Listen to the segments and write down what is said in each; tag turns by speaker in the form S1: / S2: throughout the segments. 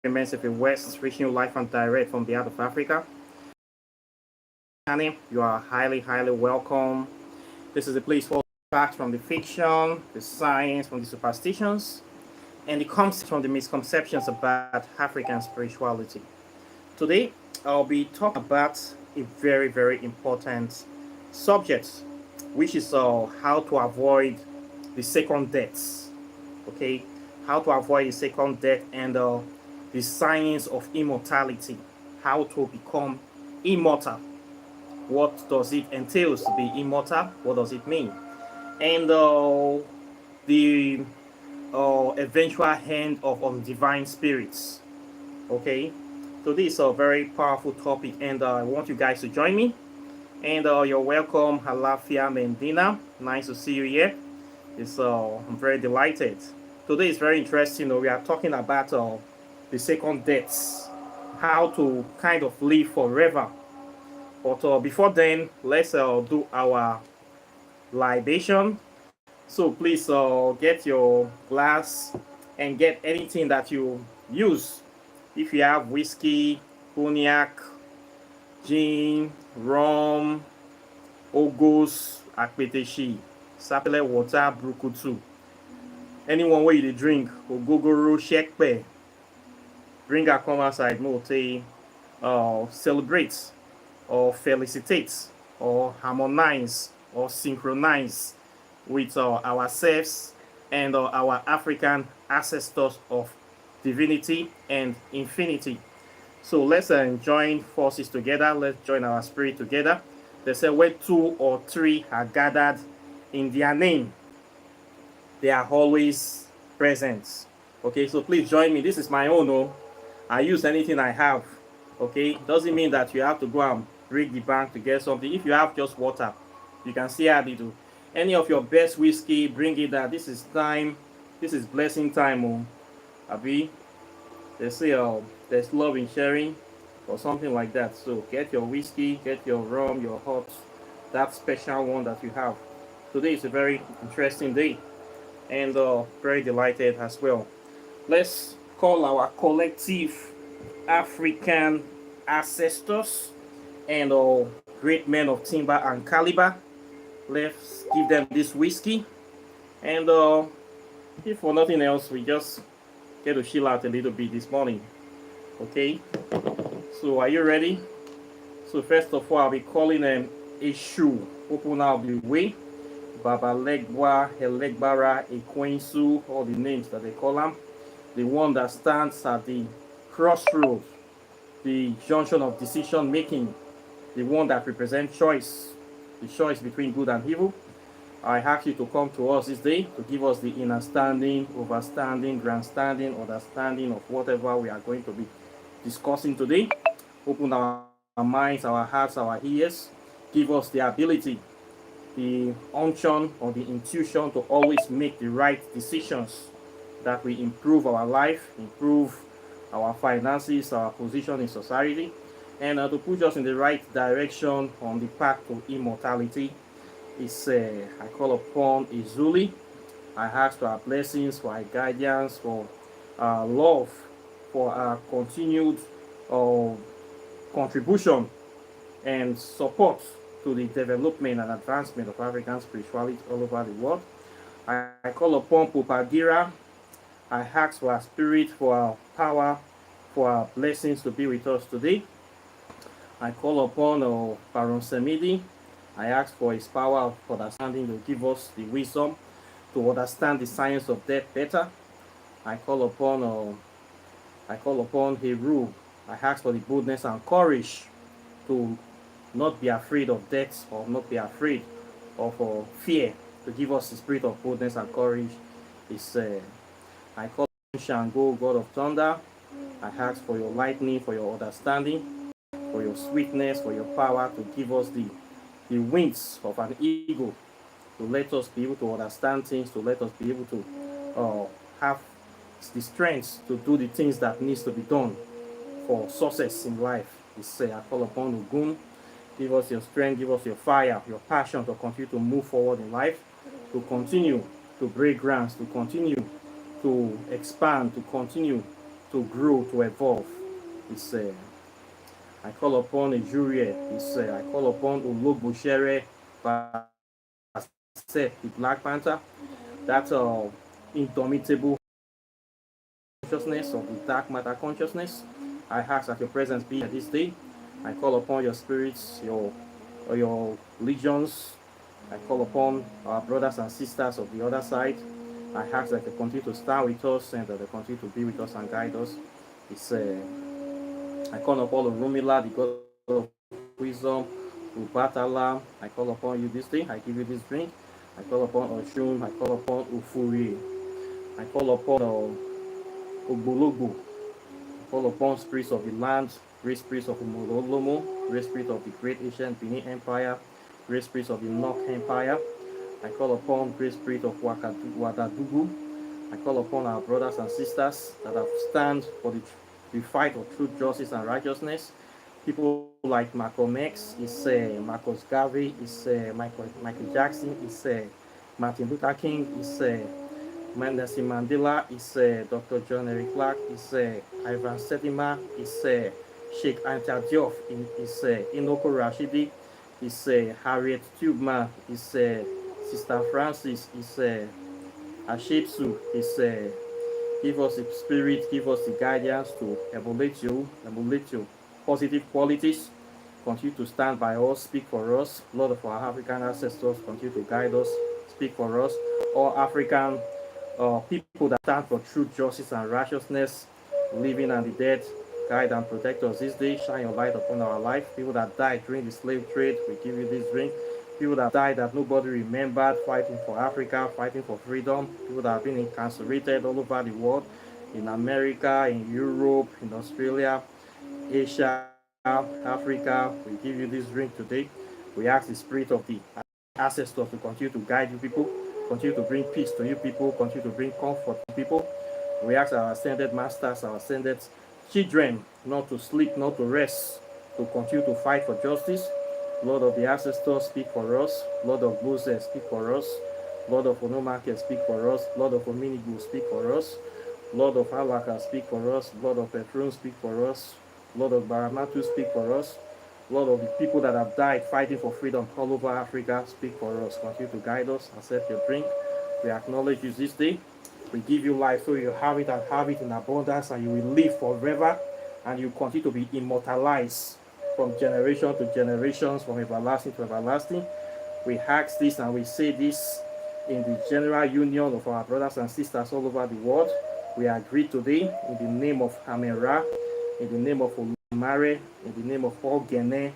S1: Remains of the West, reaching you live and direct from the heart of Africa. Annie, you are highly welcome. This is a place for facts from the fiction, the science from the superstitions, and the concepts from the misconceptions about African spirituality. Today, I'll be talking about a very important subject, which is how to avoid the second deaths. Okay, how to avoid the second death and the science of immortality, how to become immortal. What does it entail to be immortal? What does it mean? And the eventual end of divine spirits. Okay, so this is a very powerful topic, and I want you guys to join me. And you're welcome, Halafia Mendina. Nice to see you here. I'm very delighted. Today is very interesting. We are talking about the second deaths, how to kind of live forever. But before then, let's do our libation. So please get your glass and get anything that you use. If you have whiskey, cognac, gin, rum, ogos, akpeteshi, sapele water, brukutu. Anyone where you drink, ogogoro, shekpe, bring a come outside, no say celebrate or felicitate or harmonize or synchronize with ourselves and our African ancestors of divinity and infinity. So let's join forces together. Let's join our spirit together. They say where two or three are gathered in their name, they are always present. Okay, so please join me. This is my own. Oh, I use anything I have. Okay, doesn't mean that you have to go and break the bank to get something. If you have just water, you can see how they do. Any of your best whiskey, bring it down. This is time. This is blessing time. Oh, Abi, they say there's love in sharing or something like that. So get your whiskey, get your rum, your hot, that special one that you have. Today is a very interesting day and very delighted as well. Let's call our collective African ancestors and great men of timber and caliber. Let's give them this whiskey, and if for nothing else, we just get to chill out a little bit this morning. Okay, so are you ready? So first of all, I'll be calling them Eshu. Open out the way. Baba Legwa, Elegbara, Ekwensu, all the names that they call them. The one that stands at the crossroads, the junction of decision making, the one that represents choice, the choice between good and evil. I ask you to come to us this day to give us the understanding, overstanding, grandstanding, understanding of whatever we are going to be discussing today. Open our minds, our hearts, our ears. Give us the ability, the unction or the intuition to always make the right decisions that will improve our life, improve our finances, our position in society, and to put us in the right direction on the path to immortality. It's I call upon Izuli. I ask for our blessings, for our guidance, for our love, for our continued contribution and support to the development and advancement of African spirituality all over the world. I call upon Pupagira. I ask for our spirit, for our power, for our blessings to be with us today. I call upon Baron Semidi. I ask for his power of understanding to give us the wisdom to understand the science of death better. I call upon Heru. I ask for the boldness and courage to not be afraid of death or not be afraid of fear, to give us the spirit of boldness and courage. I call upon Shango, God of thunder. I ask for your lightning, for your understanding, for your sweetness, for your power to give us the wings of an eagle, to let us be able to understand things, to let us be able to have the strength to do the things that needs to be done for success in life. I call upon Ugun. Give us your strength, give us your fire, your passion to continue to move forward in life, to continue to break grounds, to continue to expand, to continue to grow, to evolve. It's I call upon a jury. It's I call upon Ologbo Basset, the Black Panther, that indomitable consciousness of the dark matter consciousness. I ask that your presence be here this day. I call upon your spirits, your legions. I call upon our brothers and sisters of the other side. I ask that they continue to stand with us and that they continue to be with us and guide us. It's I call upon Rumila, the God of wisdom, Ubatala. I call upon you this day. I give you this drink. I call upon Oshun. I call upon Ufuri. I call upon Ogbologbo. I call upon spirits of the land, great spirits of Umololomo, great spirit of the great ancient Benin Empire, great spirits of the Nok Empire. I call upon great spirit of Wadadugu. I call upon our brothers and sisters that have stand for the fight of truth, justice, and righteousness. People like Malcolm X, Marcus Garvey, Michael Jackson, Martin Luther King, Nelson Mandela, Dr. John Eric Clark, Ivan Sedima, Sheikh Anta Diop, Inoko Rashidi, Harriet Tubman, Sister Francis, Ashipsu, give us the spirit, give us the guidance to emulate you positive qualities. Continue to stand by us, speak for us. Lord of our African ancestors, continue to guide us, speak for us. All African people that stand for truth, justice, and righteousness, living and the dead, guide and protect us this day. Shine your light upon our life. People that died during the slave trade, we give you this drink. People that died that nobody remembered, fighting for Africa, fighting for freedom. People that have been incarcerated all over the world, in America, in Europe, in Australia, Asia, Africa. We give you this drink today. We ask the spirit of the ancestors to continue to guide you people, continue to bring peace to you people, continue to bring comfort to people. We ask our ascended masters, our ascended children, not to sleep, not to rest, to continue to fight for justice. Lord of the ancestors, speak for us. Lord of Moses, speak for us. Lord of Onomake, speak for us. Lord of Ominigu, speak for us. Lord of Alaka, speak for us. Lord of Petron, speak for us. Lord of Baramatu, speak for us. Lord of the people that have died fighting for freedom all over Africa, speak for us. Continue to guide us. Accept your drink. We acknowledge you this day. We give you life so you have it and have it in abundance, and you will live forever, and you continue to be immortalized from generation to generations, from everlasting to everlasting. We ask this and we say this in the general union of our brothers and sisters all over the world. We agree today in the name of Hamera, in the name of Olumare, in the name of Ogene,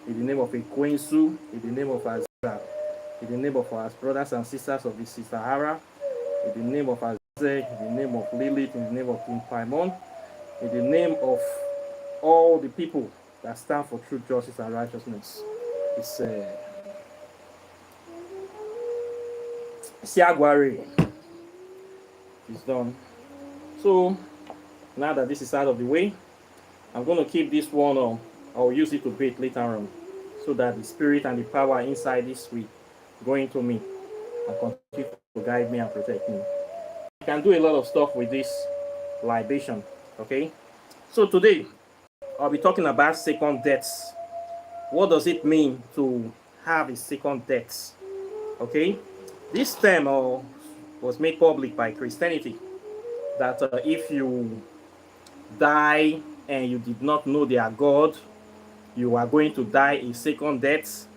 S1: in the name of Ekwensu, in the name of Azra, in the name of our brothers and sisters of the Sahara, in the name of Azze, in the name of Lilith, in the name of King Paimon, in the name of all the people that stand for truth, justice, and righteousness. It's Siagwari is done. So now that this is out of the way, I'm going to keep this one on. I'll use it to bait later on, so that the spirit and the power inside this will go into me and continue to guide me and protect me. You can do a lot of stuff with this libation. Okay, so today I'll be talking about second deaths. What does it mean to have a second death? Okay, this term was made public by Christianity, that if you die and you did not know their God, you are going to die a second death,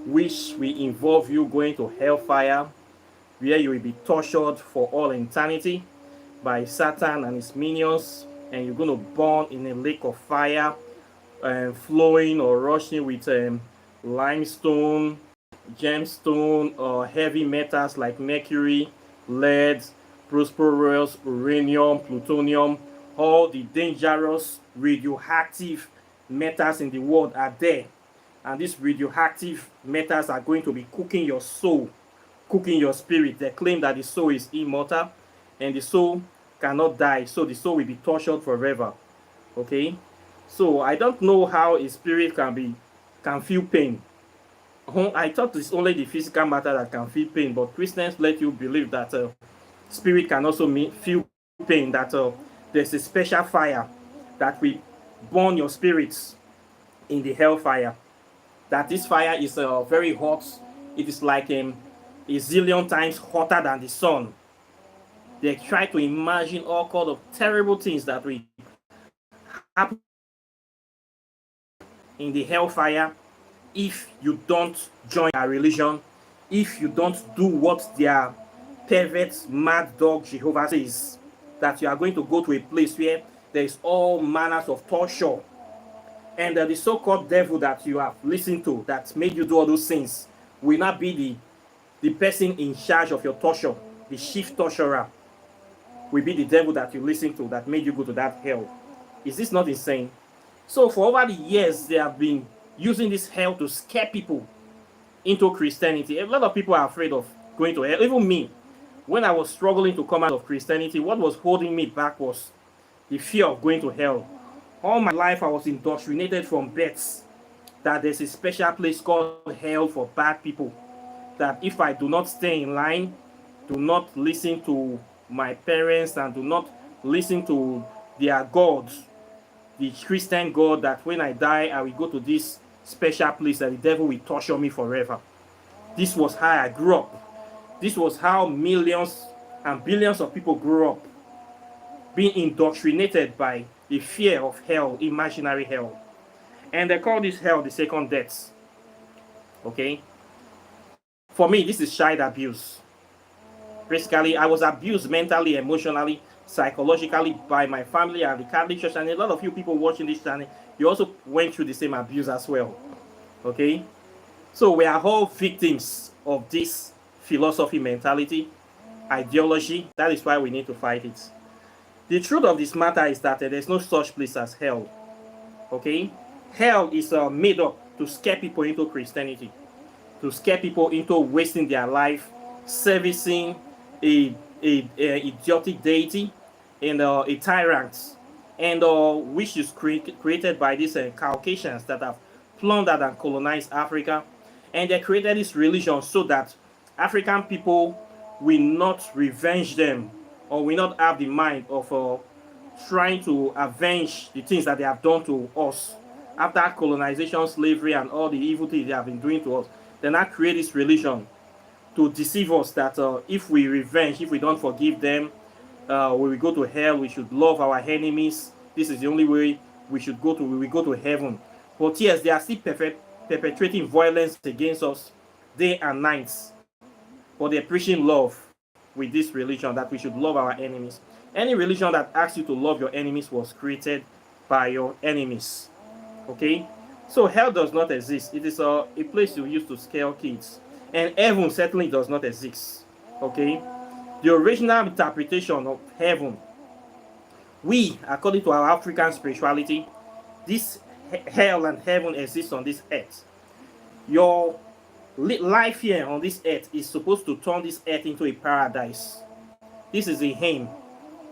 S1: which will involve you going to hellfire, where you will be tortured for all eternity by Satan and his minions, and you're going to burn in a lake of fire, flowing or rushing with limestone, gemstone, or heavy metals like mercury, lead, phosphorus, uranium, plutonium. All the dangerous radioactive metals in the world are there, and these radioactive metals are going to be cooking your soul, cooking your spirit. They claim that the soul is immortal and the soul cannot die, so the soul will be tortured forever. Okay, so I don't know how a spirit can feel pain. I thought it's only the physical matter that can feel pain, but Christians let you believe that spirit can also feel pain, that there's a special fire that will burn your spirits in the hellfire. That this fire is very hot. It is like a zillion times hotter than the sun. They try to imagine all kinds of terrible things that will happen in the hellfire if you don't join their religion, if you don't do what their pervert mad dog Jehovah says, that you are going to go to a place where there is all manners of torture, and the so-called devil that you have listened to that made you do all those things will not be the person in charge of your torture. The chief torturer will be the devil that you listen to that made you go to that hell. Is this not insane? So for over the years, they have been using this hell to scare people into Christianity. A lot of people are afraid of going to hell. Even me, when I was struggling to come out of Christianity, what was holding me back was the fear of going to hell. All my life, I was indoctrinated from birth that there's a special place called hell for bad people. That if I do not stay in line, do not listen to my parents, and do not listen to their gods, the Christian God, that when I die, I will go to this special place that the devil will torture me forever. This was how I grew up. This was how millions and billions of people grew up, being indoctrinated by the fear of hell, imaginary hell. And they call this hell the second death. Okay? For me, this is child abuse. Basically, I was abused mentally, emotionally, psychologically by my family and the Catholic Church, and a lot of you people watching this channel, you also went through the same abuse as well. Okay? So we are all victims of this philosophy, mentality, ideology. That is why we need to fight it. The truth of this matter is that there's no such place as hell. Okay? Hell is made up to scare people into Christianity, to scare people into wasting their life servicing a idiotic deity and a tyrant, and which is created by these Caucasians that have plundered and colonized Africa, and they created this religion so that African people will not revenge them, or will not have the mind of trying to avenge the things that they have done to us after colonization, slavery, and all the evil things they have been doing to us. They now create this religion to deceive us that if we revenge, if we don't forgive them, we will go to hell. We should love our enemies. This is the only way we should go to. We will go to heaven. But yes, they are still perpetrating violence against us day and night. But they're preaching love with this religion, that we should love our enemies. Any religion that asks you to love your enemies was created by your enemies. Okay? So hell does not exist. It is a place you use to scare kids. And heaven certainly does not exist. Okay? The original interpretation of heaven, we, according to our African spirituality, this hell and heaven exists on this earth. Your life here on this earth is supposed to turn this earth into a paradise. This is the aim.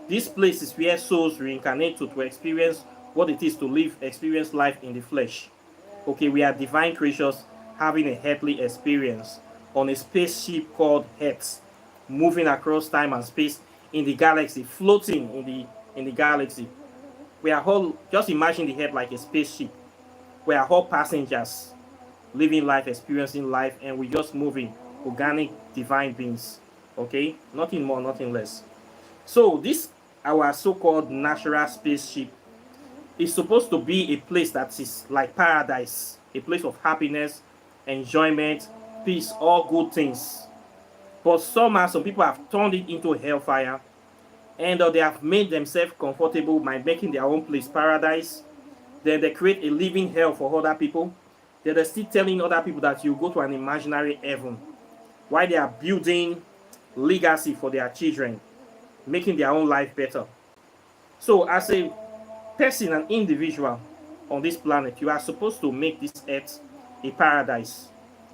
S1: This place is where souls reincarnate to experience what it is to experience life in the flesh. Okay, we are divine creatures having a earthly experience on a spaceship called Earth, moving across time and space in the galaxy, floating in the galaxy. We are all, just imagine the Earth like a spaceship. We are all passengers, living life, experiencing life, and we're just moving, organic, divine beings. Okay, nothing more, nothing less. So this, our so-called natural spaceship, is supposed to be a place that is like paradise, a place of happiness, enjoyment, peace, all good things. But somehow some people have turned it into hellfire, and they have made themselves comfortable by making their own place paradise. Then they create a living hell for other people. Then they're still telling other people that you go to an imaginary heaven, while they are building legacy for their children, making their own life better. So as a person, an individual on this planet, you are supposed to make this earth a paradise.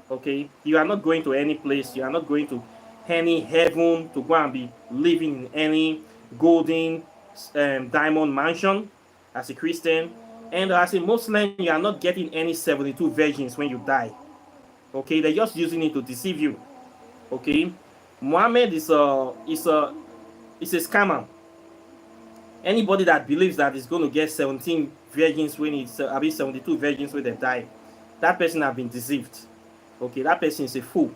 S1: Okay, you are not going to any place, you are not going to any heaven to go and be living in any golden diamond mansion as a Christian. And as a Muslim, you are not getting any 72 virgins when you die. Okay, they're just using it to deceive you. Okay, Muhammad is a scammer. Anybody that believes that is going to get 17 virgins when it's, 72 virgins when they die, that person have been deceived. Okay, that person is a fool.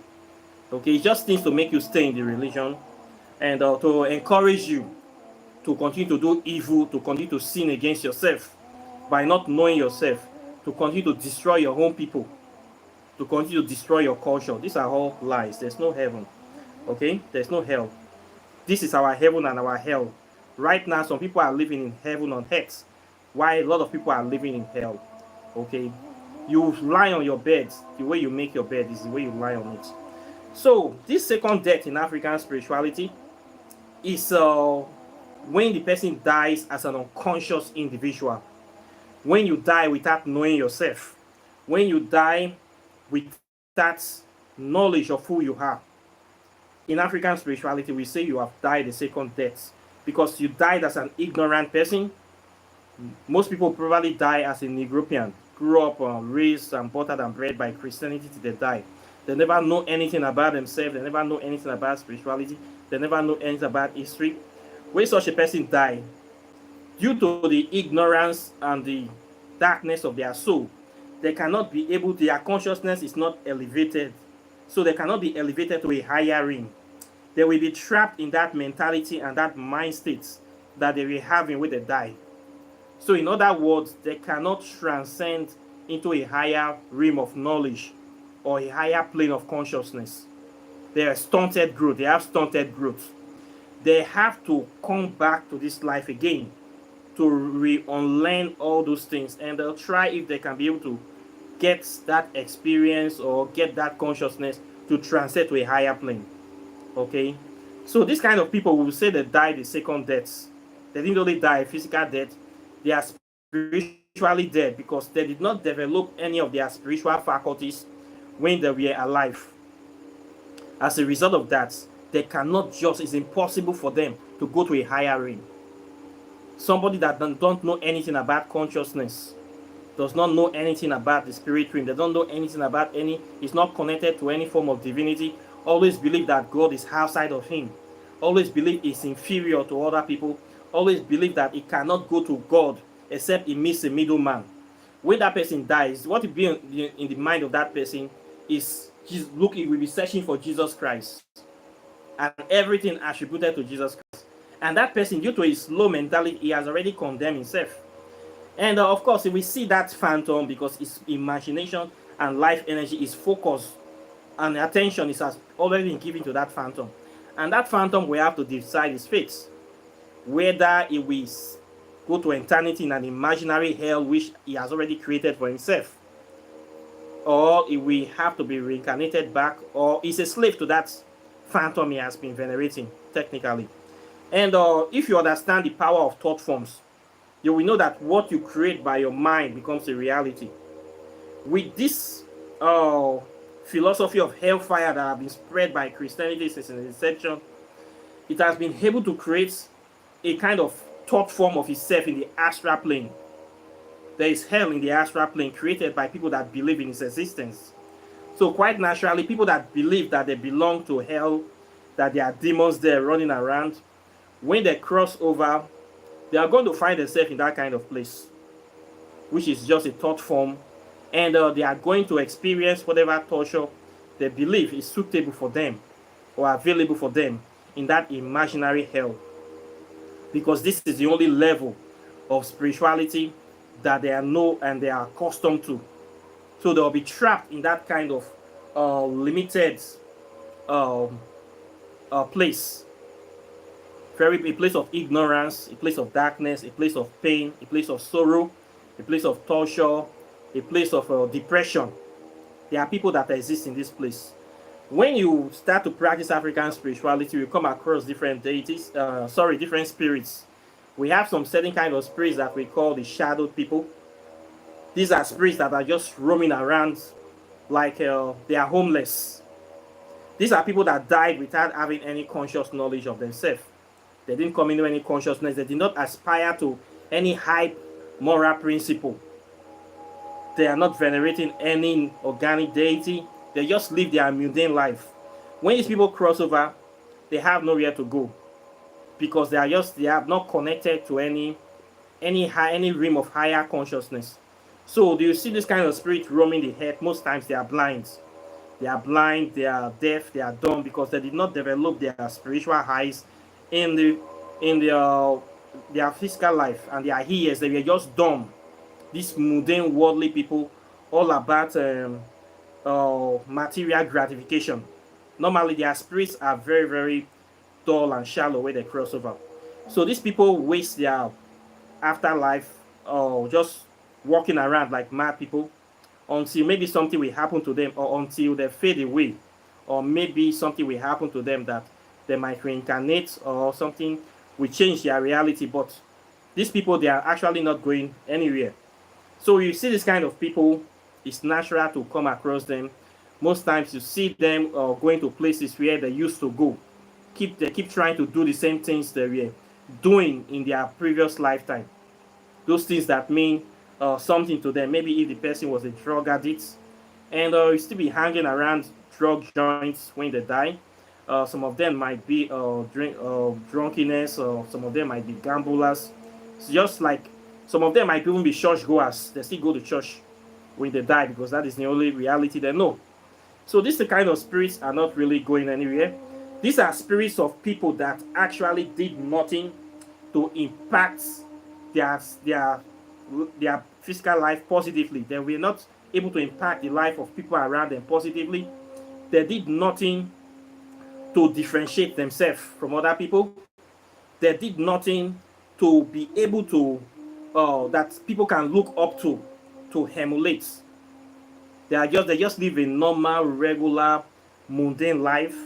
S1: Okay, it just needs to make you stay in the religion and to encourage you to continue to do evil, to continue to sin against yourself by not knowing yourself, to continue to destroy your own people, to continue to destroy your culture. These are all lies. There's no heaven. Okay, there's no hell. This is our heaven and our hell. Right now, some people are living in heaven on earth, while a lot of people are living in hell. Okay, you lie on your bed. The way you make your bed is the way you lie on it. So this second death in African spirituality is when the person dies as an unconscious individual. When you die without knowing yourself. When you die without knowledge of who you are. In African spirituality, we say you have died a second death because you died as an ignorant person. Most people probably die as a Negropian, grew up, raised and buttered and bred by Christianity till they die. They never know anything about themselves. They never know anything about spirituality. They never know anything about history. When such a person dies, due to the ignorance and the darkness of their soul, they cannot be able, their consciousness is not elevated. So they cannot be elevated to a higher realm. They will be trapped in that mentality and that mind state that they were having when they die. So in other words, they cannot transcend into a higher realm of knowledge or a higher plane of consciousness. They are stunted growth. They have stunted growth. They have to come back to this life again to unlearn all those things, and they'll try if they can be able to get that experience or get that consciousness to transcend to a higher plane. Okay, so this kind of people will say they died the second death. They didn't only die a physical death, they are spiritually dead because they did not develop any of their spiritual faculties when they were alive. As a result of that, they cannot just, it's impossible for them to go to a higher realm. Somebody that don't know anything about consciousness, does not know anything about the spirit realm, they don't know anything about any, is not connected to any form of divinity, always believe that God is outside of him, always believe he's inferior to other people, always believe that he cannot go to God except he meets a middleman. When that person dies, what will be in the mind of that person is, look, he will be searching for Jesus Christ and everything attributed to Jesus Christ. And that person, due to his low mentality, he has already condemned himself. And of course, we see that phantom because his imagination and life energy is focused and attention is has already been given to that phantom. And that phantom will have to decide his fate. Whether he will go to eternity in an imaginary hell which he has already created for himself, or he will have to be reincarnated back, or he's a slave to that phantom he has been venerating, technically. And if you understand the power of thought forms, you will know that what you create by your mind becomes a reality. With this philosophy of hellfire that has been spread by Christianity since its inception, it has been able to create a kind of thought form of itself in the astral plane. There is hell in the astral plane created by people that believe in its existence. So quite naturally, people that believe that they belong to hell, that there are demons there running around, when they cross over, they are going to find themselves in that kind of place, which is just a thought form, and they are going to experience whatever torture they believe is suitable for them or available for them in that imaginary hell, because this is the only level of spirituality that they know and they are accustomed to. So they'll be trapped in that kind of limited place. A place of ignorance, a place of darkness, a place of pain, a place of sorrow, a place of torture, a place of depression. There are people that exist in this place. When you start to practice African spirituality, you come across different deities, different spirits. We have some certain kind of spirits that we call the shadowed people. These are spirits that are just roaming around like they are homeless. These are people that died without having any conscious knowledge of themselves. They didn't come into any consciousness. They did not aspire to any high moral principle. They are not venerating any organic deity. They just live their mundane life. When these people cross over, they have nowhere to go. because they are not connected to any realm of higher consciousness. So do you see this kind of spirit roaming the head? Most times they are blind. They are blind, they are deaf, they are dumb because they did not develop their spiritual eyes in their physical life, and their ears, they were just dumb. These mundane worldly people, all about material gratification. Normally their spirits are very, very dull and shallow when they cross over. So these people waste their afterlife just walking around like mad people until maybe something will happen to them, or until they fade away, or maybe something will happen to them that they might reincarnate, or something will change their reality. But these people, they are actually not going anywhere. So you see this kind of people, it's natural to come across them. Most times you see them going to places where they used to go. They keep trying to do the same things they were doing in their previous lifetime. Those things that mean something to them. Maybe if the person was a drug addict, and you still be hanging around drug joints when they die. Some of them might be drunkenness, or some of them might be gamblers. It's just like some of them might even be church goers. They still go to church when they die because that is the only reality they know. So these the kind of spirits are not really going anywhere. These are spirits of people that actually did nothing to impact their their their physical life positively. They were not able to impact the life of people around them positively. They did nothing to differentiate themselves from other people. They did nothing to be able to that people can look up to emulate. They just live a normal, regular, mundane life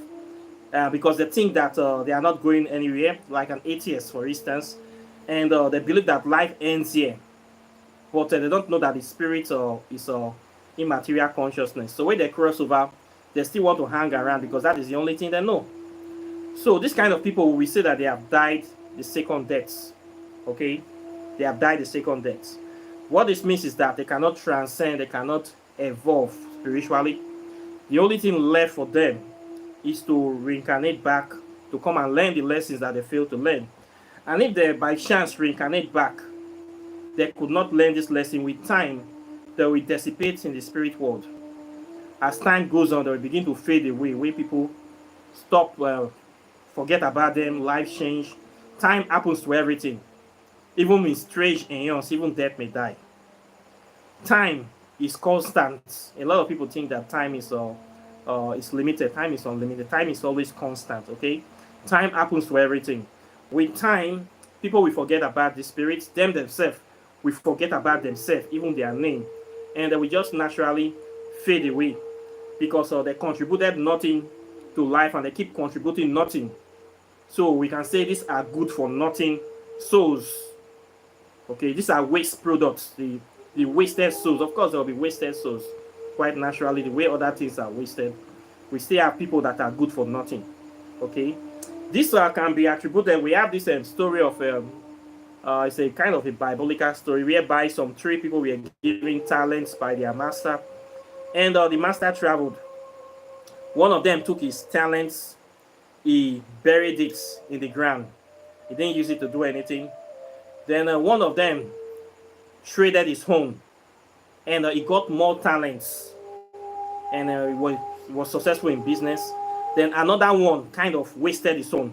S1: because they think that they are not going anywhere, like an atheist, for instance, and they believe that life ends here, but they don't know that the spirit is immaterial consciousness. So when they cross over, they still want to hang around because that is the only thing they know. So this kind of people, we say that they have died the second death. Okay, they have died the second death. What this means is that they cannot transcend, they cannot evolve spiritually. The only thing left for them is to reincarnate back, to come and learn the lessons that they failed to learn. And if they by chance reincarnate back, they could not learn this lesson. With time, they will dissipate in the spirit world. As time goes on, they will begin to fade away, where people stop, forget about them, life change. Time happens to everything. Even in strange eons, even death may die. Time is constant. A lot of people think that time is limited. Time is unlimited. Time is always constant. Okay, time happens to everything. With time, people will forget about the spirits. Them themselves will forget about themselves, even their name, and they will just naturally fade away because they contributed nothing to life, and they keep contributing nothing. So we can say these are good for nothing souls. Okay, these are waste products. The wasted souls. Of course, there will be wasted souls. Quite naturally, the way other things are wasted, we still have people that are good for nothing. Okay, this can be attributed. We have this story of it's a kind of a biblical story whereby some three people were given talents by their master, and the master traveled. One of them took his talents, he buried it in the ground. He didn't use it to do anything. Then one of them traded his own, and he got more talents, and he was successful in business. Then another one kind of wasted his own.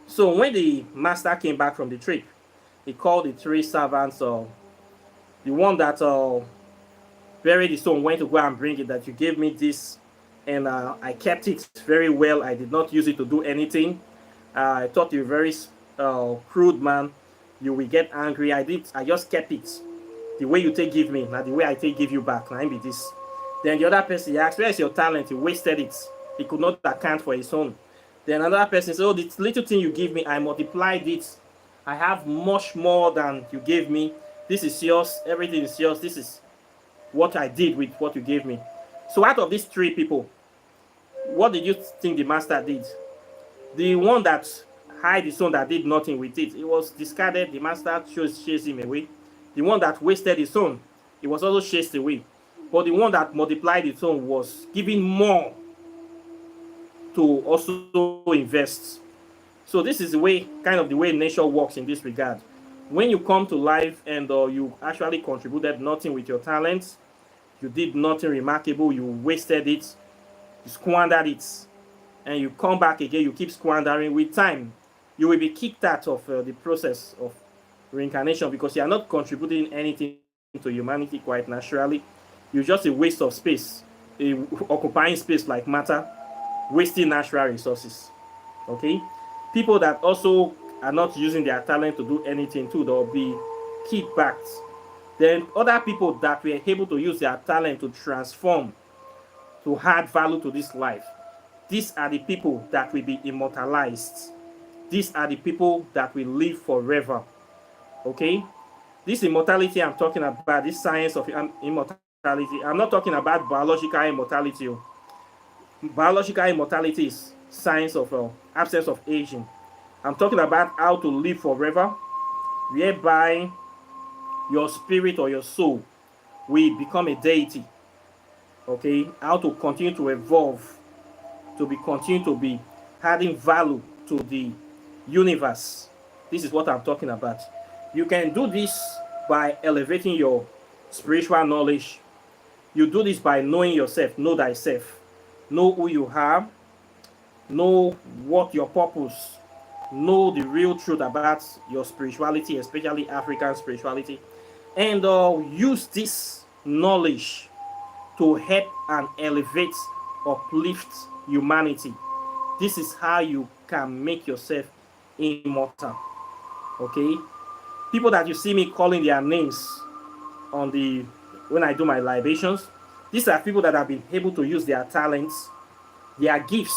S1: So when the master came back from the trip, he called the three servants. The one that buried his own went to go and bring it, that you gave me this, and I kept it very well. I did not use it to do anything. I thought you were very crude man. You will get angry. I just kept it. The way you take give me, not the way I take give you back. Now be this. Then the other person asked, where is your talent? He wasted it. He could not account for his own. Then another person said, oh, this little thing you give me, I multiplied it. I have much more than you gave me. This is yours. Everything is yours. This is what I did with what you gave me. So out of these three people, what did you think the master did? The one that hid his own, that did nothing with it, it was discarded. The master chased him away. The one that wasted his own, it was also chased away. But the one that multiplied its own was given more to also invest. So this is the way, kind of the way nature works in this regard. When you come to life and you actually contributed nothing with your talents, you did nothing remarkable, you wasted it, you squandered it, and you come back again, you keep squandering. With time, you will be kicked out of the process of reincarnation because you are not contributing anything to humanity quite naturally. You're just a waste of space, occupying space like matter, wasting natural resources. Okay, people that also are not using their talent to do anything too, they'll be kickbacked. Then other people that were able to use their talent to transform, to add value to this life, these are the people that will be immortalized. These are the people that will live forever. Okay, this immortality I'm talking about, this science of immortality, I'm not talking about biological immortality. Biological immortality is science of absence of aging. I'm talking about how to live forever, whereby your spirit or your soul will become a deity. Okay, how to continue to evolve, to be continue to be adding value to the universe. This is what I'm talking about. You can do this by elevating your spiritual knowledge. You do this by knowing yourself, know thyself, know who you are, know what your purpose, know the real truth about your spirituality, especially African spirituality, and use this knowledge to help and elevate, uplift humanity. This is how you can make yourself immortal. Okay, people that you see me calling their names on the when I do my libations, these are people that have been able to use their talents, their gifts,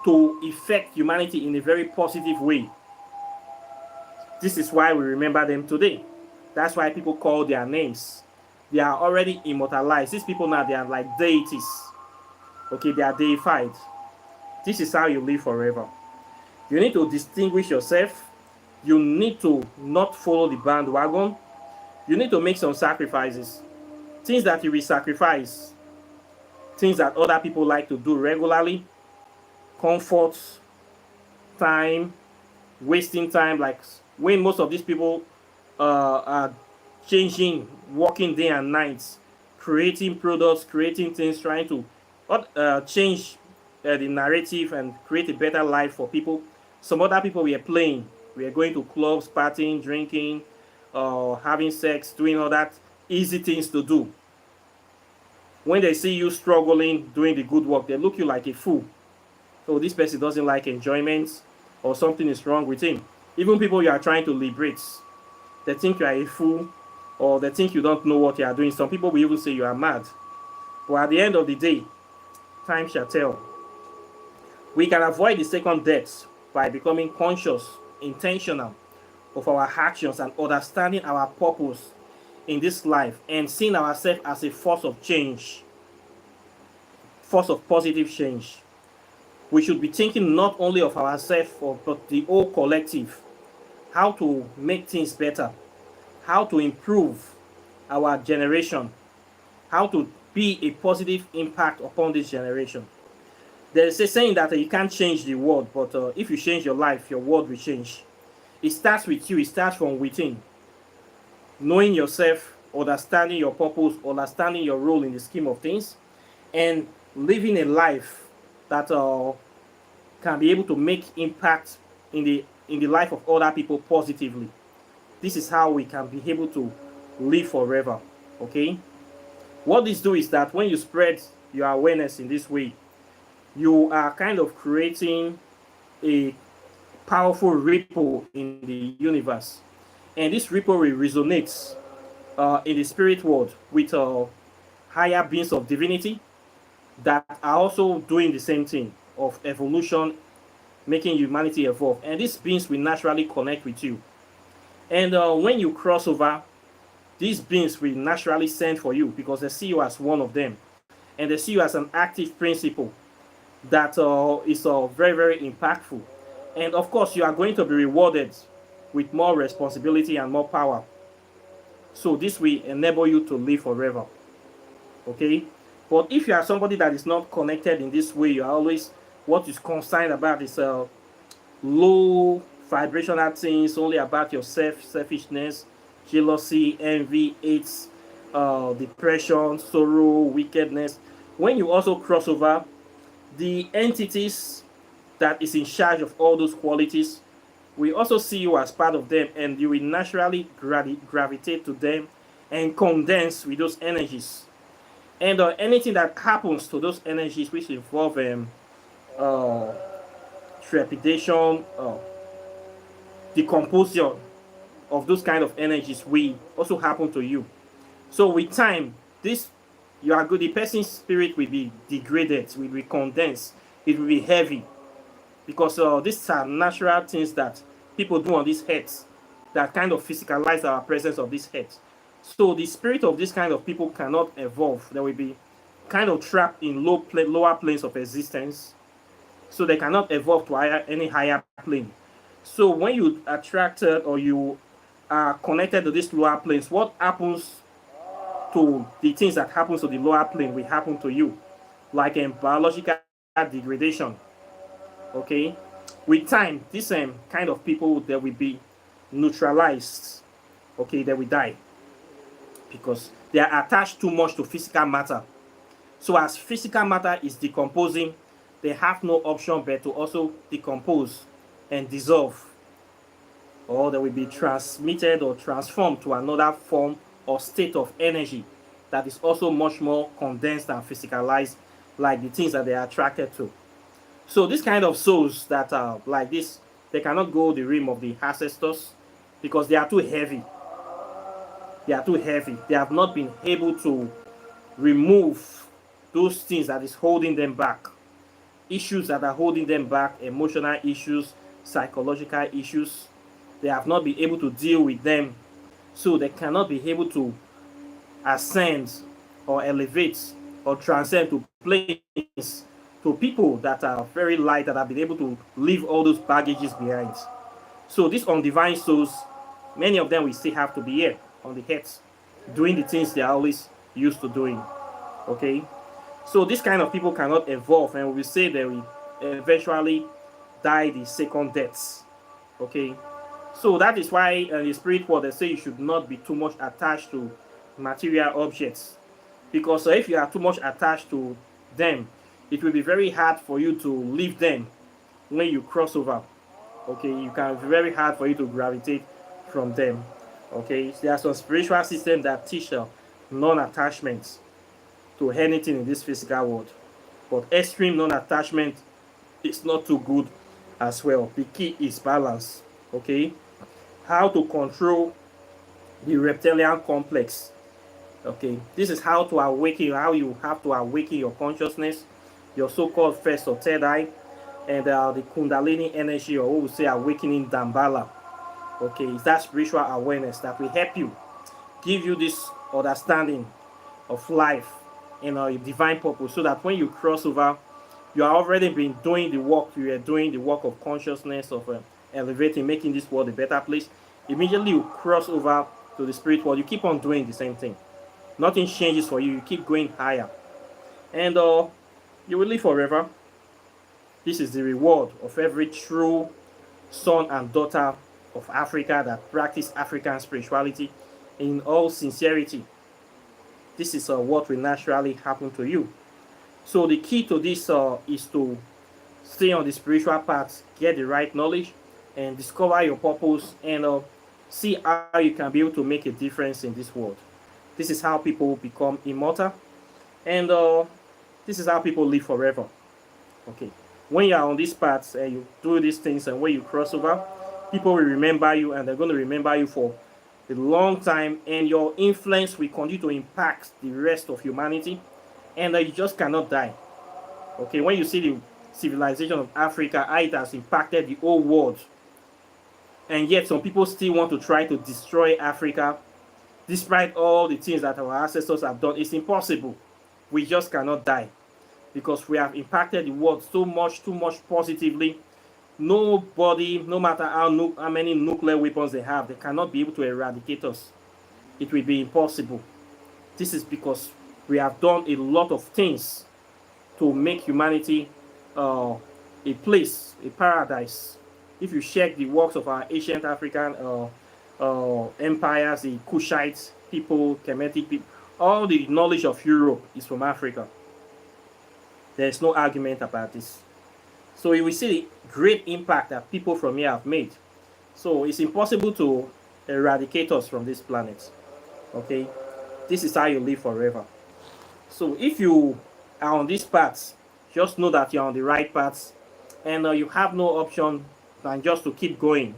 S1: to affect humanity in a very positive way. This is why we remember them today. That's why people call their names. They are already immortalized. These people now, they are like deities. Okay, they are deified. This is how you live forever. You need to distinguish yourself. You need to not follow the bandwagon. You need to make some sacrifices. Things that you will sacrifice. Things that other people like to do regularly. Comfort, time, wasting time. Like when most of these people are changing, working day and night, creating products, creating things, trying to change the narrative and create a better life for people. Some other people we are playing. We are going to clubs, partying, drinking, having sex, doing all that easy things to do. When they see you struggling, doing the good work, they look you like a fool. So this person doesn't like enjoyment, or something is wrong with him. Even people you are trying to liberate, they think you are a fool, or they think you don't know what you are doing. Some people will even say you are mad. But at the end of the day, time shall tell. We can avoid the second death by becoming conscious, intentional of our actions and understanding our purpose in this life and seeing ourselves as a force of change, force of positive change. We should be thinking not only of ourselves but the whole collective, how to make things better, how to improve our generation, how to be a positive impact upon this generation. There is a saying that you can't change the world, but if you change your life, your world will change. It starts with you, it starts from within. Knowing yourself, understanding your purpose, understanding your role in the scheme of things, and living a life that can be able to make impact in the life of other people positively. This is how we can be able to live forever. Okay? What this do is that when you spread your awareness in this way, you are kind of creating a powerful ripple in the universe. And this ripple will resonate in the spirit world with higher beings of divinity that are also doing the same thing of evolution, making humanity evolve. And these beings will naturally connect with you. And when you cross over, these beings will naturally send for you because they see you as one of them. And they see you as an active principle that is very, very impactful. And of course, you are going to be rewarded with more responsibility and more power. So this will enable you to live forever. Okay? But if you are somebody that is not connected in this way, you are always, what is concerned about is low vibrational things, only about yourself, selfishness, jealousy, envy, hate, depression, sorrow, wickedness. When you also cross over, the entities that is in charge of all those qualities we also see you as part of them, and you will naturally gravitate to them and condense with those energies. And anything that happens to those energies which involve uh, trepidation, decomposition of those kind of energies will also happen to you. So with time, this you are good. The person's spirit will be degraded, will be condensed, it will be heavy, because these are natural things that people do on this earth that kind of physicalize our presence of this earth. So the spirit of this kind of people cannot evolve. They will be kind of trapped in lower planes of existence. So they cannot evolve to any higher plane. So when you attracted or you are connected to these lower planes, what happens to the things that happens to the lower plane will happen to you, like biological degradation. Okay, with time this kind of people they will be neutralized. Okay, they will die because they are attached too much to physical matter. So as physical matter is decomposing, they have no option but to also decompose and dissolve, or they will be transmitted or transformed to another form or state of energy that is also much more condensed and physicalized, like the things that they are attracted to. So this kind of souls that are like this, they cannot go the realm of the ancestors because they are too heavy. They are too heavy. They have not been able to remove those things that is holding them back. Issues that are holding them back, emotional issues, psychological issues. They have not been able to deal with them. So they cannot be able to ascend or elevate or transcend to planes, to people that are very light, that have been able to leave all those baggages behind. So these undivine souls, many of them will still have to be here on the earth, doing the things they are always used to doing. Okay, so this kind of people cannot evolve, and we say they will eventually die the second death. Okay, so that is why in the spirit world they say you should not be too much attached to material objects, because if you are too much attached to them, it will be very hard for you to leave them when you cross over. Okay, you can be very hard for you to gravitate from them. Okay, so there are some spiritual systems that teach non-attachment to anything in this physical world, but extreme non-attachment is not too good as well. The key is balance. Okay, how to control the reptilian complex. Okay, this is how to awaken, how you have to awaken your consciousness, your so-called first or third eye, and the kundalini energy, or what we say awakening Dambala. Okay, it's that spiritual awareness that will help you, give you this understanding of life and a divine purpose, so that when you cross over, you are already been doing the work. You are doing the work of consciousness, of elevating, making this world a better place. Immediately you cross over to the spirit world, you keep on doing the same thing. Nothing changes for you. You keep going higher, and you will live forever. This is the reward of every true son and daughter of Africa that practice African spirituality in all sincerity. This is what will naturally happen to you. So the key to this is to stay on the spiritual path, get the right knowledge, and discover your purpose, and see how you can be able to make a difference in this world. This is how people become immortal, and this is how people live forever. Okay, when you are on this path and you do these things, and when you cross over, people will remember you, and they're going to remember you for a long time, and your influence will continue to impact the rest of humanity, and you just cannot die. Okay, when you see the civilization of Africa, how it has impacted the whole world, and yet some people still want to try to destroy Africa, despite all the things that our ancestors have done. It's impossible. We just cannot die, because we have impacted the world so much, too much positively. Nobody, no matter how many nuclear weapons they have, they cannot be able to eradicate us. It will be impossible. This is because we have done a lot of things to make humanity a place, a paradise. if you check the works of our ancient African empires, the Kushites people, Kemetic people, all the knowledge of Europe is from Africa. There's no argument about this. So you will see the great impact that people from here have made. So it's impossible to eradicate us from this planet. Okay? This is how you live forever. So if you are on this path, just know that you're on the right path, and you have no option than just to keep going,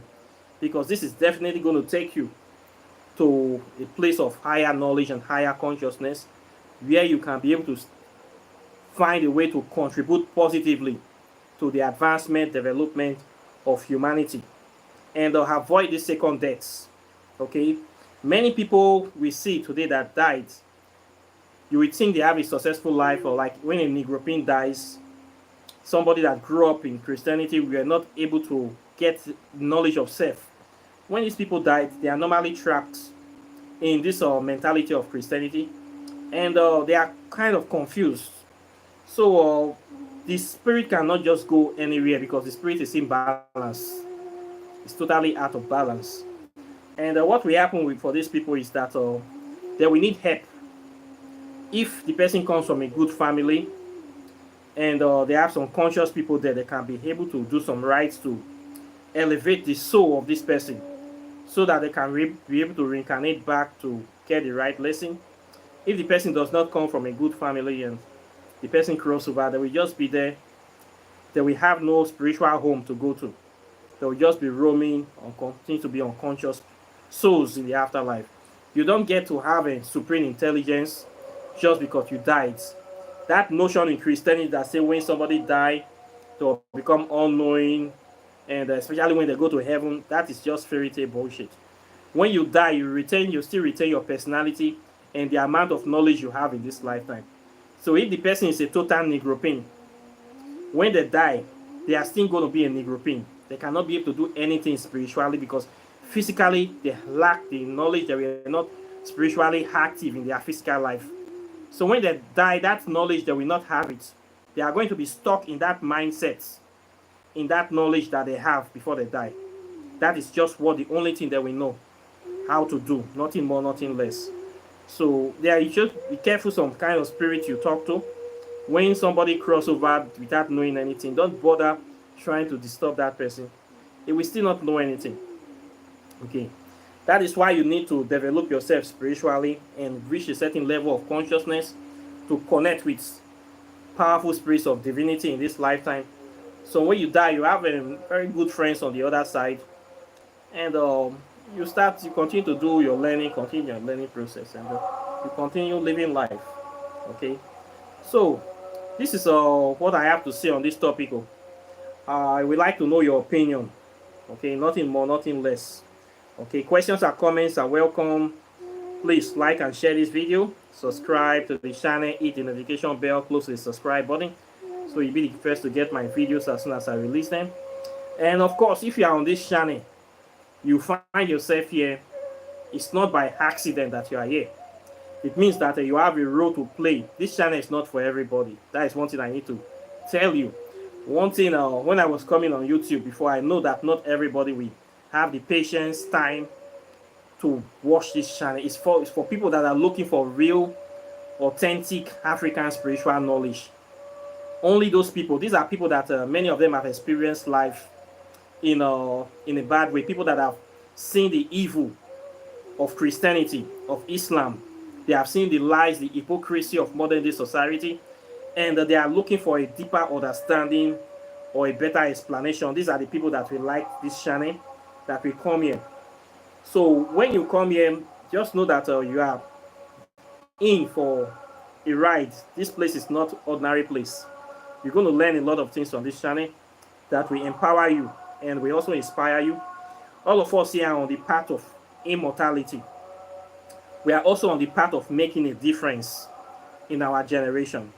S1: because this is definitely going to take you to a place of higher knowledge and higher consciousness, where you can be able to find a way to contribute positively to the advancement, development of humanity, and avoid the second deaths. Okay? Many people we see today that died, you would think they have a successful life, or like when a Negropean dies, somebody that grew up in Christianity, we are not able to get knowledge of self. When these people died, they are normally trapped in this mentality of Christianity, and they are kind of confused. So the spirit cannot just go anywhere, because the spirit is imbalanced. It's totally out of balance. And what will happen for these people is that they will need help. If the person comes from a good family, and they have some conscious people there, they can be able to do some rites to elevate the soul of this person, so that they can be able to reincarnate back to get the right lesson. If the person does not come from a good family and the person crosses over, they will just be there. They will have no spiritual home to go to. They will just be roaming and continue to be unconscious souls in the afterlife. You don't get to have a supreme intelligence just because you died. That notion in Christianity that say when somebody die, they'll become all-knowing, and especially when they go to heaven, that is just fairy tale bullshit. When you die, you still retain your personality and the amount of knowledge you have in this lifetime. So if the person is a total Negropean, when they die, they are still going to be a Negropean. They cannot be able to do anything spiritually, because physically they lack the knowledge. They were not spiritually active in their physical life. So when they die, that knowledge, they will not have it. They are going to be stuck in that mindset, in that knowledge that they have before they die. That is just the only thing they will know how to do. Nothing more, nothing less. So there, you should be careful some kind of spirit you talk to. When somebody crosses over without knowing anything, don't bother trying to disturb that person. He will still not know anything. Okay. That is why you need to develop yourself spiritually and reach a certain level of consciousness to connect with powerful spirits of divinity in this lifetime. So when you die, you have very good friends on the other side, and you continue to do your learning, continue your learning process, and you continue living life. Okay. So this is what I have to say on this topic. I would like to know your opinion. Okay, nothing more, nothing less. Okay, questions or comments are welcome. Please like and share this video. Subscribe to the channel, hit the notification bell close to the subscribe button, so you'll be the first to get my videos as soon as I release them. And of course, if you are on this channel, you find yourself here, it's not by accident that you are here. It means that you have a role to play. This channel is not for everybody. That is one thing I need to tell you. One thing, when I was coming on YouTube before, I know that not everybody will have the patience, time to watch this channel. It's for people that are looking for real, authentic African spiritual knowledge. Only those people. These are people that many of them have experienced life in a bad way. People that have seen the evil of Christianity, of Islam. They have seen the lies, the hypocrisy of modern day society, and they are looking for a deeper understanding or a better explanation. These are the people that will like this channel, that will come here. So when you come here, just know that you are in for a ride. This place is not ordinary place. You're going to learn a lot of things on this channel that will empower you and will also inspire you. All of us here are on the path of immortality. We are also on the path of making a difference in our generation.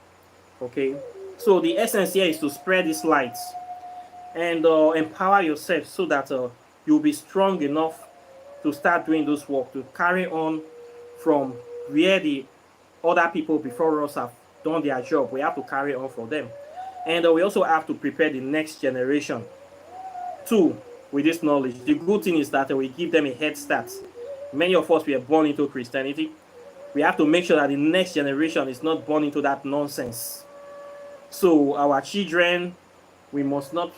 S1: Okay, so the essence here is to spread this light and empower yourself, so that you'll be strong enough to start doing those work, to carry on from where the other people before us have done their job. We have to carry on for them, and we also have to prepare the next generation too, with this knowledge. The good thing is that we give them a head start. Many of us were born into Christianity. We have to make sure that the next generation is not born into that nonsense. So our children, we must not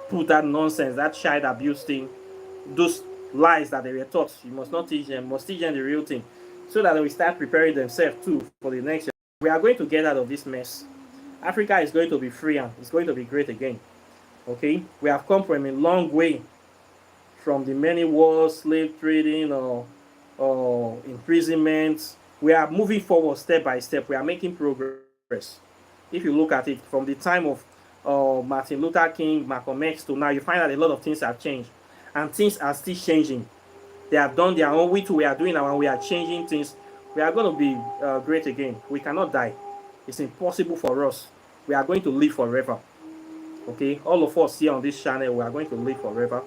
S1: put that nonsense, that child abuse thing, those lies that they were taught. You must not teach them. You must teach them the real thing, so that they will start preparing themselves too for the next year. We are going to get out of this mess. Africa is going to be free and it's going to be great again. Okay, we have come from a long way from the many wars, slave trading, or imprisonment. We are moving forward step by step. We are making progress. If you look at it from the time of Martin Luther King, Malcolm X to now, you find that a lot of things have changed, and things are still changing. They have done their own. We too, we are doing our own. We are changing things. We are going to be great again. We cannot die. It's impossible for us. We are going to live forever. Okay, all of us here on this channel, we are going to live forever.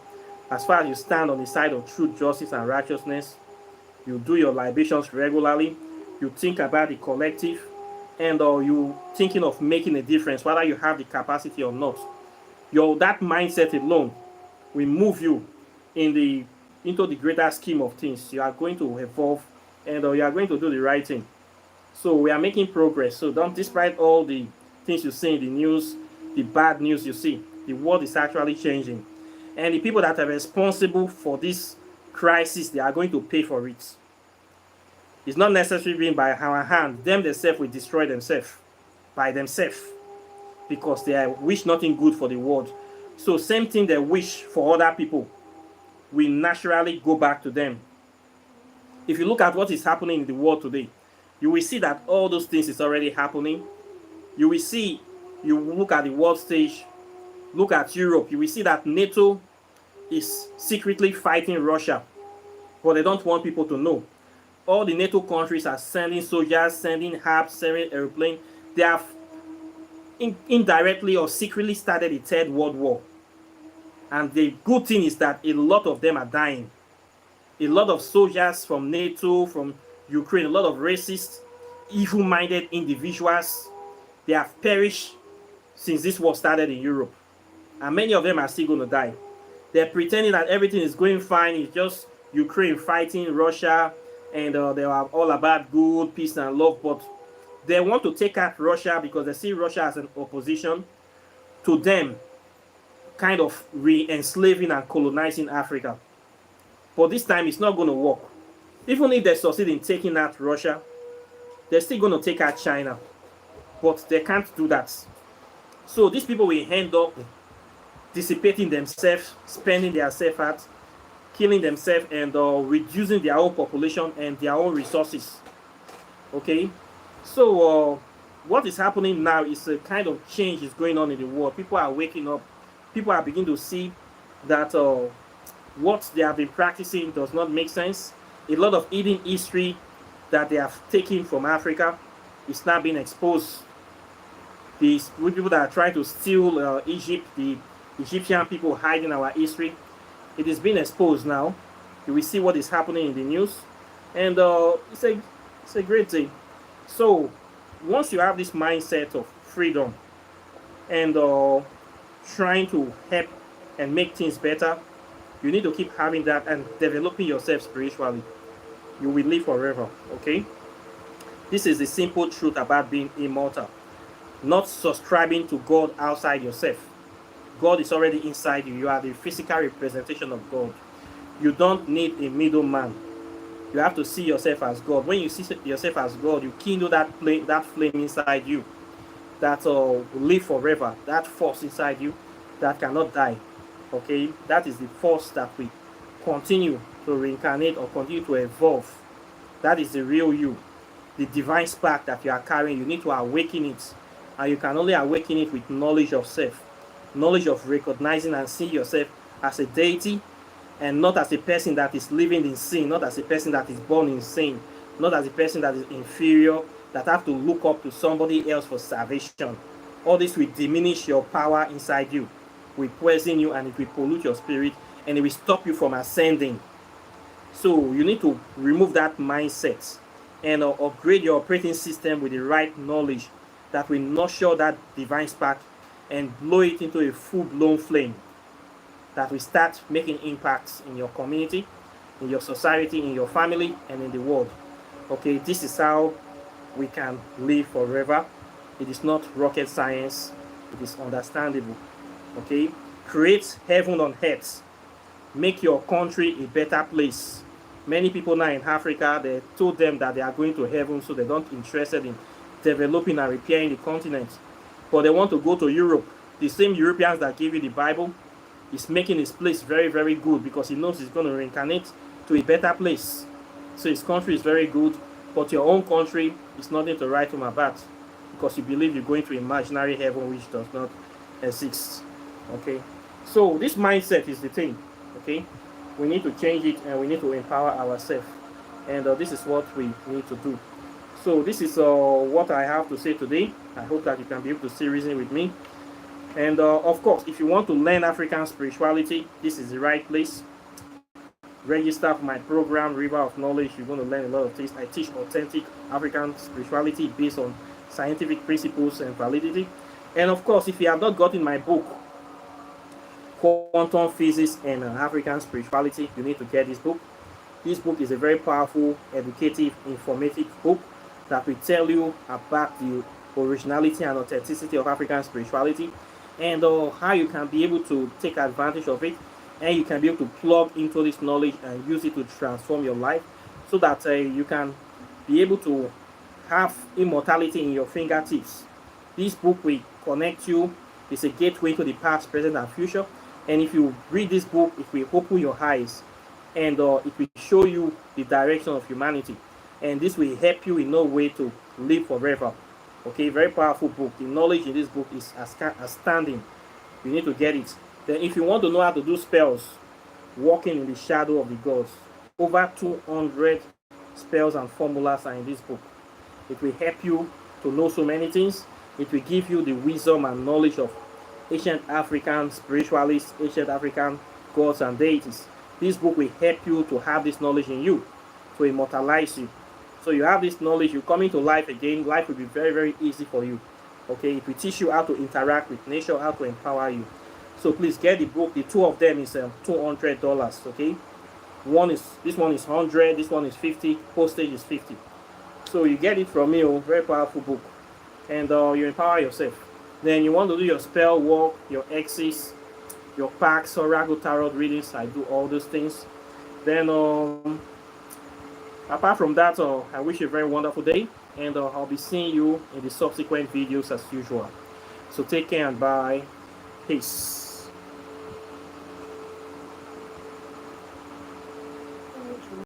S1: As far as you stand on the side of truth, justice, and righteousness, you do your libations regularly, you think about the collective, and you thinking of making a difference, whether you have the capacity or not. That mindset alone will move you into the greater scheme of things. You are going to evolve, and you are going to do the right thing. So we are making progress. So don't, despite all the things you see in the news, the bad news you see, the world is actually changing. And the people that are responsible for this crisis, they are going to pay for it. It's not necessarily being by our hand. Them themselves will destroy themselves by themselves, because they wish nothing good for the world. So same thing they wish for other people will naturally go back to them. If you look at what is happening in the world today, you will see that all those things is already happening. You will see, you look at the world stage, look at Europe, you will see that NATO is secretly fighting Russia, but they don't want people to know. All the NATO countries are sending soldiers, sending HAPs, sending airplanes. They have indirectly or secretly started the Third World War. And the good thing is that a lot of them are dying. A lot of soldiers from NATO, from Ukraine, a lot of racist, evil-minded individuals, they have perished since this war started in Europe. And many of them are still going to die. They're pretending that everything is going fine. It's just Ukraine fighting Russia, and they are all about good, peace, and love. But they want to take out Russia because they see Russia as an opposition to them, kind of re-enslaving and colonizing Africa. But this time, it's not going to work. Even if they succeed in taking out Russia, they're still going to take out China. But they can't do that. So these people will end up dissipating themselves, spending their self out, killing themselves, and reducing their own population and their own resources. Okay? So what is happening now is a kind of change is going on in the world. People are waking up. People are beginning to see that what they have been practicing does not make sense. A lot of hidden history that they have taken from Africa is now being exposed. These people that are trying to steal Egypt, the Egyptian people hiding our history, it is being exposed now. You will see what is happening in the news, and it's a great thing. So once you have this mindset of freedom and trying to help and make things better, you need to keep having that and developing yourself spiritually. You will live forever. Okay, this is the simple truth about being immortal. Not subscribing to God outside yourself. God is already inside you. You are the physical representation of God. You don't need a middleman. You have to see yourself as God. When you see yourself as God, you kindle that flame inside you that will live forever. That force inside you that cannot die. Okay, that is the force that will continue to reincarnate or continue to evolve. That is the real you, the divine spark that you are carrying. You need to awaken it, and you can only awaken it with knowledge of self, knowledge of recognizing and seeing yourself as a deity, and not as a person that is living in sin, not as a person that is born in sin, not as a person that is inferior, that have to look up to somebody else for salvation. All this will diminish your power inside you, will poison you, and it will pollute your spirit, and it will stop you from ascending. So you need to remove that mindset and upgrade your operating system with the right knowledge that will nurture that divine spark and blow it into a full-blown flame. that will start making impacts in your community, in your society, in your family, and in the world. Okay, this is how we can live forever. It is not rocket science, it is understandable. Okay, create heaven on earth, make your country a better place. Many people now in Africa, they told them that they are going to heaven, so they don't interested in developing and repairing the continent, but they want to go to Europe. The same Europeans that give you the Bible is making his place very, very good because he knows he's going to reincarnate to a better place. So his country is very good, but your own country is nothing to write home about because you believe you're going to imaginary heaven which does not exist. Okay, so this mindset is the thing. Okay, we need to change it and we need to empower ourselves, and this is what we need to do. So this is what I have to say today. I hope that you can be able to still reason with me. And of course, if you want to learn African spirituality, this is the right place. Register for my program, River of Knowledge. You're going to learn a lot of things. I teach authentic African spirituality based on scientific principles and validity. And of course, if you have not gotten my book, Quantum Physics and African Spirituality, you need to get this book. This book is a very powerful, educative, informative book that will tell you about the originality and authenticity of African spirituality, and how you can be able to take advantage of it, and you can be able to plug into this knowledge and use it to transform your life, so that you can be able to have immortality in your fingertips. This book will connect you. It's a gateway to the past, present, and future. And if you read this book, it will open your eyes, and it will show you the direction of humanity. And this will help you in no way to live forever. Okay, very powerful book. The knowledge in this book is outstanding. You need to get it. Then if you want to know how to do spells, walking in the shadow of the gods, over 200 spells and formulas are in this book. It will help you to know so many things. It will give you the wisdom and knowledge of ancient African spiritualists, ancient African gods and deities. This book will help you to have this knowledge in you, to immortalize you. So you have this knowledge, you come into life again, life will be very, very easy for you. Okay, it will teach you how to interact with nature, how to empower you. So please get the book. The two of them is $200. Okay, this one is 100, this one is 50, postage is 50. So you get it from me. Very powerful book, and you empower yourself. Then you want to do your spell work, your X's, your packs, oracle tarot readings. I do all those things. Then apart from that, I wish you a very wonderful day, and I'll be seeing you in the subsequent videos as usual. So take care and bye. Peace.